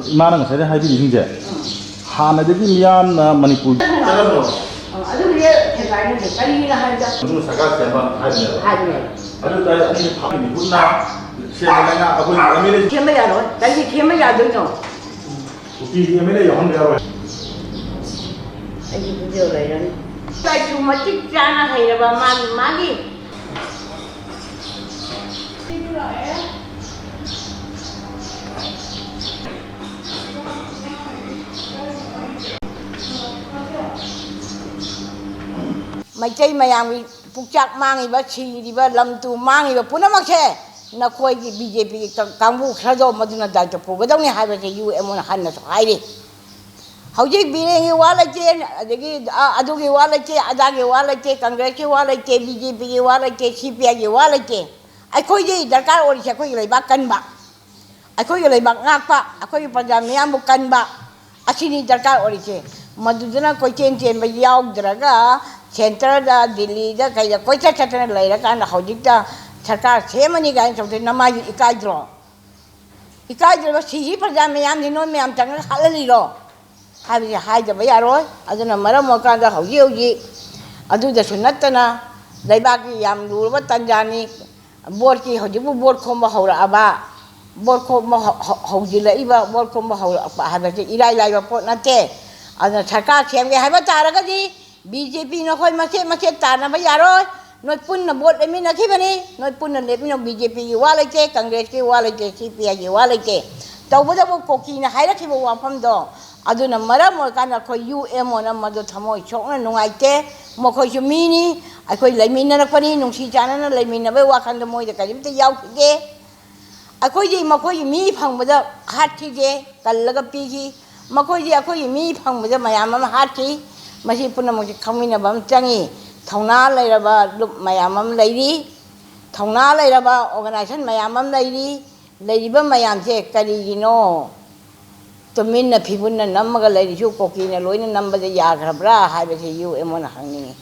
이만한 것에 하이비 이제 하나들이 미안나 Manipur. 아주 그게 대단히 대단히나 하자. 무슨 사과 semba 하이네. 하네. 아주 다 아니 파미 군나 시에나 아고이 에메레 캠이야로. 다시 캠이야 되죠. Kuki MLA yang yaroi. 아니 부지어라 이런. 나 좀 찍잖아 해봐 많이. machet mayam pukchak mangi ba chi di ba lamtu mangi ba punamake na koi gi BJP kangbu khado maduna da to pogadong ni ha ba ke UM na hanna so hairi hauji birengi wala che adagi adugi wala che adagi wala che congress ki wala che BJP ki wala che CPI ki wala che ai koi ji darkar ori che koi lai ba kan ba ai koi lai ba ngak pa koi pajam miyam bu kan ba asini darkar ori che maduduna koi chen ba yaw draga Center da Delhi da kaya koi chatana laira kan hojik da sarkar semani gan somte namai ikaidro ba siji praja meyam dino meyam tanga halali ro habi haida ba yaroi aduna maram moka da hoji adu da sunatana daiba ki yam dur ba tanjani board ki hoji bu board khomba hora aba board khomba hoji lai ba board khomba hora habi ilai ba pot na te aduna sarkar sem ge haiba taraga di BJP nó khôi machet tana ba yaroi noi pun na bot emi na khibani noi pun na let mi no BJP ki wala che congress ki wala che CPI ki wala che tawbada bo koki na haira ki bo wafam do aduna mara mo kana khoi UM na madu thamoi chokna nungai te mo khoi chumini ai khoi laimina na pani nungsi chana na laimina ba wakan da moi da kalim te yaw ge ai khoi ji ma khoi mi phang ba da hat ki ge kallaga pi ki ma khoi ji khoi mi phang ba da mayam ma hat ki Masih pun nak kami nak bangcangi, thawna lay raba mayamam lady, thawna lay raba organisation mayamam lady ba mayam je kari gino, tumin na pibun na namaga lady ju koki na loy na namba de yagrabra, hai bese you emon hangi.